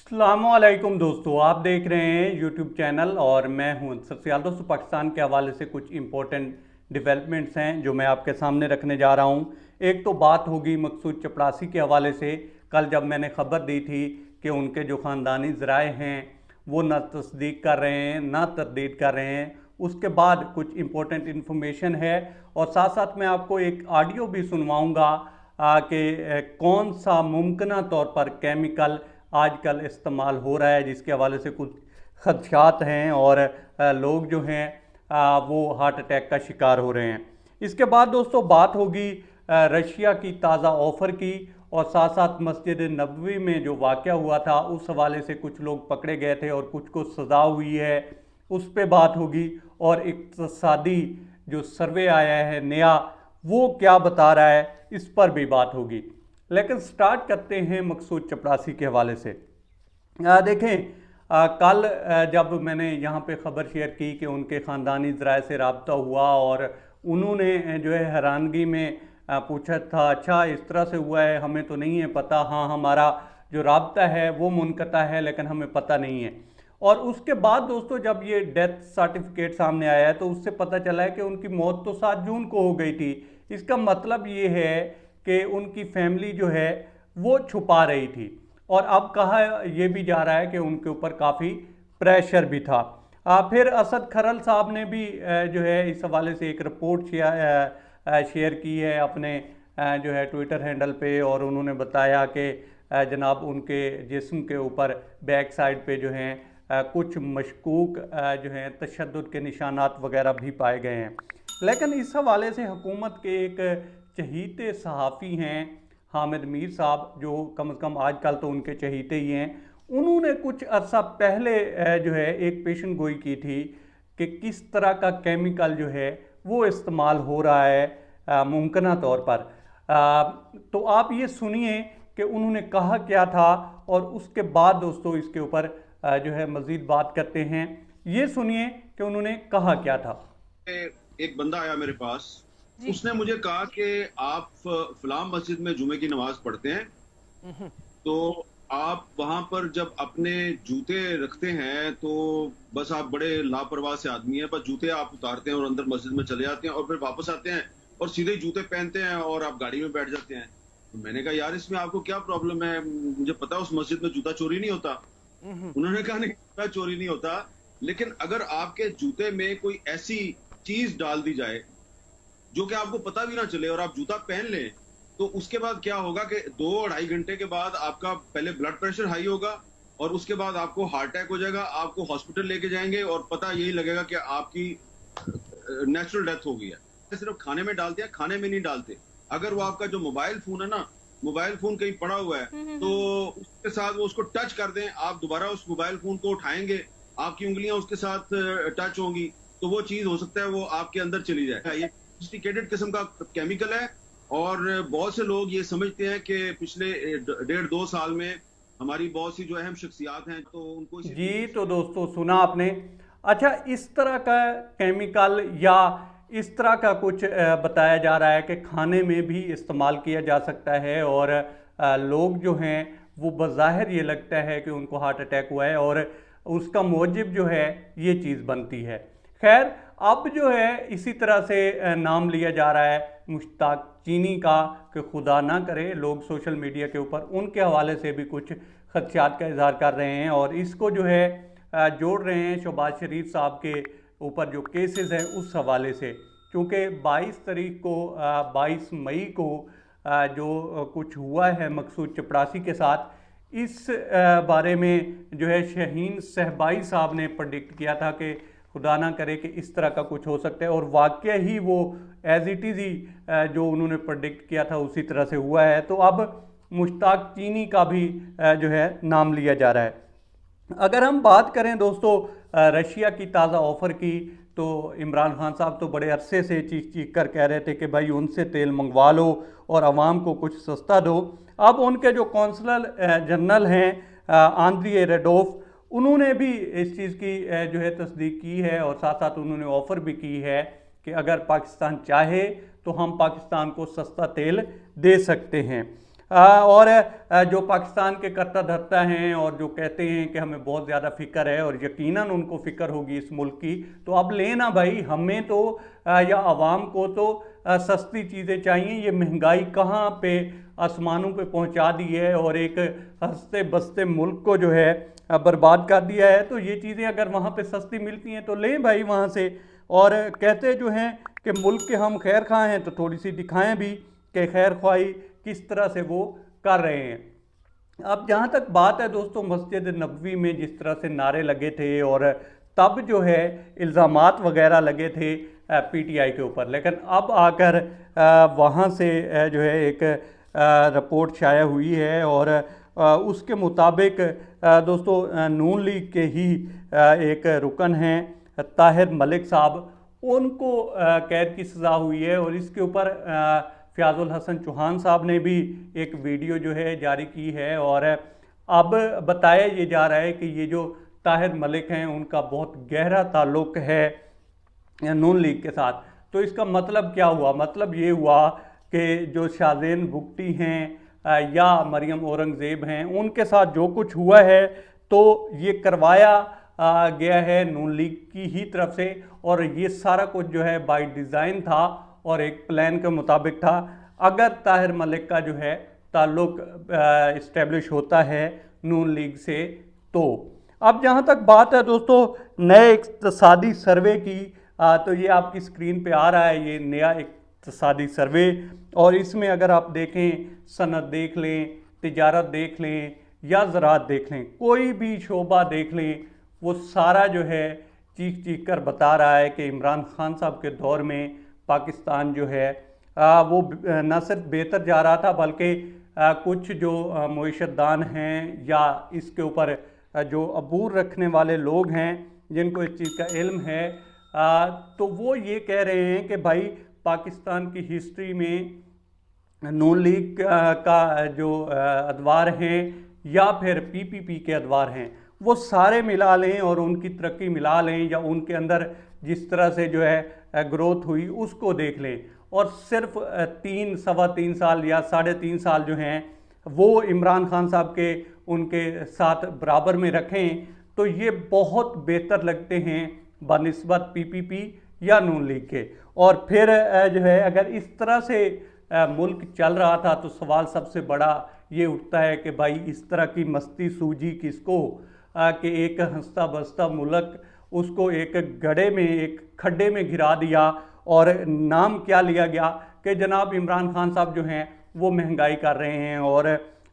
अस्सलामुअलैकुम दोस्तों, आप देख रहे हैं यूट्यूब चैनल और मैं हूं सत्याल। दोस्तों, पाकिस्तान के हवाले से कुछ इम्पोर्टेंट डेवलपमेंट्स हैं जो मैं आपके सामने रखने जा रहा हूं। एक तो बात होगी मकसूद चपड़ासी के हवाले से। कल जब मैंने खबर दी थी कि उनके जो ख़ानदानी ज़राए हैं वो ना तस्दीक कर रहे हैं ना तरदीद कर रहे हैं, उसके बाद कुछ इम्पोर्टेंट इन्फॉर्मेशन है और साथ साथ मैं आपको एक ऑडियो भी सुनवाऊँगा कि कौन सा मुमकिन तौर पर केमिकल आजकल इस्तेमाल हो रहा है जिसके हवाले से कुछ खदशात हैं और लोग जो हैं वो हार्ट अटैक का शिकार हो रहे हैं। इसके बाद दोस्तों बात होगी रशिया की ताज़ा ऑफ़र की और साथ साथ मस्जिद नबवी में जो वाक़या हुआ था उस हवाले से कुछ लोग पकड़े गए थे और कुछ को सज़ा हुई है, उस पर बात होगी। और इक़्तिसादी जो सर्वे आया है नया वो क्या बता रहा है, इस पर भी बात होगी। लेकिन स्टार्ट करते हैं मकसूद चपड़ासी के हवाले से। देखें, कल जब मैंने यहाँ पे ख़बर शेयर की कि उनके ख़ानदानी ज़राए से रब्ता हुआ और उन्होंने जो है हैरानगी में पूछा था, अच्छा इस तरह से हुआ है, हमें तो नहीं है पता। हाँ, हमारा जो रब्ता है वो मुनक़ता है लेकिन हमें पता नहीं है। और उसके बाद दोस्तों जब ये डेथ सर्टिफिकेट सामने आया है तो उससे पता चला है कि उनकी मौत तो 7 जून को हो गई थी। इसका मतलब ये है कि उनकी फैमिली जो है वो छुपा रही थी और अब कहा यह भी जा रहा है कि उनके ऊपर काफ़ी प्रेशर भी था। फिर असद खरल साहब ने भी जो है इस हवाले से एक रिपोर्ट शेयर की है अपने जो है ट्विटर हैंडल पे और उन्होंने बताया कि जनाब उनके जिस्म के ऊपर बैक साइड पे जो हैं कुछ मशकूक जो हैं तशद्दुद के निशानात वगैरह भी पाए गए हैं। लेकिन इस हवाले से हुकूमत के एक चहीते सहाफ़ी हैं हामिद मीर साहब, जो कम से कम आजकल तो उनके चहीते ही हैं, उन्होंने कुछ अरसा पहले जो है एक पेशन गोई की थी कि किस तरह का केमिकल जो है वो इस्तेमाल हो रहा है मुमकिन तौर पर। तो आप ये सुनिए कि उन्होंने कहा क्या था और उसके बाद दोस्तों इसके ऊपर जो है मज़ीद बात करते हैं। ये सुनिए कि उन्होंने कहा क्या था। एक बंदा आया मेरे पास, उसने मुझे कहा कि आप फलाम मस्जिद में जुमे की नमाज पढ़ते हैं, तो आप वहां पर जब अपने जूते रखते हैं तो बस आप बड़े लापरवाह से आदमी हैं, बस जूते आप उतारते हैं और अंदर मस्जिद में चले जाते हैं और फिर वापस आते हैं और सीधे ही जूते पहनते हैं और आप गाड़ी में बैठ जाते हैं। तो मैंने कहा यार इसमें आपको क्या प्रॉब्लम है, मुझे पता है उस मस्जिद में जूता चोरी नहीं होता। उन्होंने कहा नहीं, जूता चोरी नहीं होता, लेकिन अगर आपके जूते में कोई ऐसी चीज डाल दी जाए जो कि आपको पता भी ना चले और आप जूता पहन लें, तो उसके बाद क्या होगा कि 2-2.5 घंटे के बाद आपका पहले ब्लड प्रेशर हाई होगा और उसके बाद आपको हार्ट अटैक हो जाएगा, आपको हॉस्पिटल लेके जाएंगे और पता यही लगेगा कि आपकी नेचुरल डेथ हो गई है। सिर्फ खाने में डालते हैं, खाने में नहीं डालते। अगर वो आपका जो मोबाइल फोन है ना, मोबाइल फोन कहीं पड़ा हुआ है तो उसके साथ वो उसको टच कर दें, आप दोबारा उस मोबाइल फोन को उठाएंगे, आपकी उंगलियां उसके साथ टच होंगी, तो वो चीज हो सकता है वो आपके अंदर चली जाए। ये सोफिस्टिकेटेड किस्म का केमिकल है और बहुत से लोग ये समझते हैं कि पिछले 1.5-2 साल में हमारी बहुत सी जो अहम शख्सियात हैं तो उनको जी तो दोस्तों सुना आपने। अच्छा, इस तरह का केमिकल या इस तरह का कुछ बताया जा रहा है कि खाने में भी इस्तेमाल किया जा सकता है और लोग जो हैं वो बज़ाहिर ये लगता है कि उनको हार्ट अटैक हुआ है और उसका मौजिब जो है ये चीज़ बनती है। खैर, अब जो है इसी तरह से नाम लिया जा रहा है मुश्ताक चीनी का कि खुदा ना करे लोग सोशल मीडिया के ऊपर उनके हवाले से भी कुछ खदशात का इजहार कर रहे हैं और इसको जो है जोड़ रहे हैं शहबाज शरीफ साहब के ऊपर जो केसेस हैं उस हवाले से, क्योंकि 22 तारीख को 22 मई को जो कुछ हुआ है मकसूद चपड़ासी के साथ, इस बारे में जो है शहीन सहबाई साहब ने प्रेडिक्ट किया था कि खुदा ना करे कि इस तरह का कुछ हो सकता है और वाकया ही वो एज इट इज़ ही जो उन्होंने प्रेडिक्ट किया था उसी तरह से हुआ है। तो अब मुश्ताक चीनी का भी जो है नाम लिया जा रहा है। अगर हम बात करें दोस्तों रशिया की ताज़ा ऑफ़र की, तो इमरान खान साहब तो बड़े अरसे से चीख चीख कर कह रहे थे कि भाई उनसे तेल मंगवा लो और आवाम को कुछ सस्ता दो। अब उनके जो कौंसलर जनरल हैं आंद्रिय रेडोफ, उन्होंने भी इस चीज़ की जो है तस्दीक की है और साथ साथ उन्होंने ऑफ़र भी की है कि अगर पाकिस्तान चाहे तो हम पाकिस्तान को सस्ता तेल दे सकते हैं। और जो पाकिस्तान के कर्ता धर्ता हैं और जो कहते हैं कि हमें बहुत ज़्यादा फिक्र है और यकीनन उनको फिक्र होगी इस मुल्क की, तो अब लेना भाई, हमें तो या आवाम को तो सस्ती चीज़ें चाहिए। ये महंगाई कहाँ पे आसमानों पे पहुंचा दी है और एक हंसते बसते मुल्क को जो है बर्बाद कर दिया है। तो ये चीज़ें अगर वहाँ पे सस्ती मिलती हैं तो लें भाई वहाँ से। और कहते जो हैं कि मुल्क के हम खैर खां हैं, तो थोड़ी सी दिखाएं भी कि खैर ख्वाही किस तरह से वो कर रहे हैं। अब जहाँ तक बात है दोस्तों, मस्जिद नबवी में जिस तरह से नारे लगे थे और तब जो है इल्ज़ामात वगैरह लगे थे पीटीआई के ऊपर, लेकिन अब आकर वहाँ से जो है एक रिपोर्ट शाया हुई है और उसके मुताबिक दोस्तों नून लीग के ही एक रुकन हैं ताहिर मलिक साहब, उनको कैद की सज़ा हुई है। और इसके ऊपर फ़याज़ुल हसन चौहान साहब ने भी एक वीडियो जो है जारी की है और अब बताया ये जा रहा है कि ये जो ताहिर मलिक हैं उनका बहुत गहरा ताल्लुक़ है नून लीग के साथ। तो इसका मतलब क्या हुआ? मतलब ये हुआ कि जो शाहज़ेन भुगटी हैं या मरियम औरंगज़ेब हैं, उनके साथ जो कुछ हुआ है तो ये करवाया गया है नून लीग की ही तरफ से, और ये सारा कुछ जो है बाय डिज़ाइन था और एक प्लान के मुताबिक था। अगर ताहिर मलिक का जो है ताल्लुक़ इस्टेब्लिश होता है नून लीग से तो। अब जहाँ तक बात है दोस्तों नए इक़्तिसादी सर्वे की, तो ये आपकी स्क्रीन पे आ रहा है, ये नया इक़्तिसादी सर्वे। और इसमें अगर आप देखें, सनत देख लें, तिजारत देख लें या ज़राअत देख लें, कोई भी शोबा देख लें, वो सारा जो है चीख चीख कर बता रहा है कि इमरान खान साहब के दौर में पाकिस्तान जो है वो न सिर्फ बेहतर जा रहा था, बल्कि कुछ जो मुइशतदान हैं या इसके ऊपर जो अबूर रखने वाले लोग हैं जिनको इस चीज़ का इल्म है, तो वो ये कह रहे हैं कि भाई पाकिस्तान की हिस्ट्री में नून लीग का जो अदवार हैं या फिर पीपीपी के अदवार हैं, वो सारे मिला लें और उनकी तरक्की मिला लें या उनके अंदर जिस तरह से जो है ग्रोथ हुई उसको देख लें, और सिर्फ 3-3.25 साल या 3.5 साल जो हैं वो इमरान खान साहब के उनके साथ बराबर में रखें, तो ये बहुत बेहतर लगते हैं बनिस्बत पीपीपी या नून लीग के। और फिर जो है अगर इस तरह से मुल्क चल रहा था तो सवाल सबसे बड़ा ये उठता है कि भाई इस तरह की मस्ती सूझी किसको कि एक हंसता बसता मुल्क उसको एक गड्ढे में, एक खड्डे में गिरा दिया, और नाम क्या लिया गया कि जनाब इमरान खान साहब जो हैं वो महंगाई कर रहे हैं और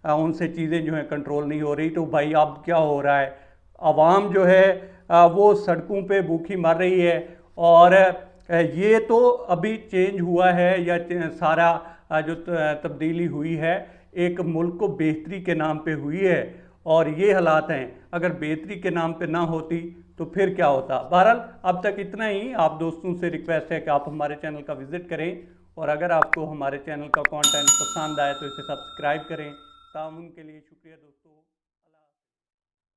उनसे चीज़ें जो हैं कंट्रोल नहीं हो रही। तो भाई अब क्या हो रहा है, आवाम जो है वो सड़कों पे भूखी मर रही है। और ये तो अभी चेंज हुआ है या सारा जो तब्दीली हुई है एक मुल्क को बेहतरी के नाम पे हुई है, और ये हालात हैं। अगर बेहतरी के नाम पे ना होती तो फिर क्या होता। बहरहाल अब तक इतना ही। आप दोस्तों से रिक्वेस्ट है कि आप हमारे चैनल का विज़िट करें, और अगर आपको हमारे चैनल का कंटेंट पसंद आए तो इसे सब्सक्राइब करें। ताउन के लिए शुक्रिया दोस्तों।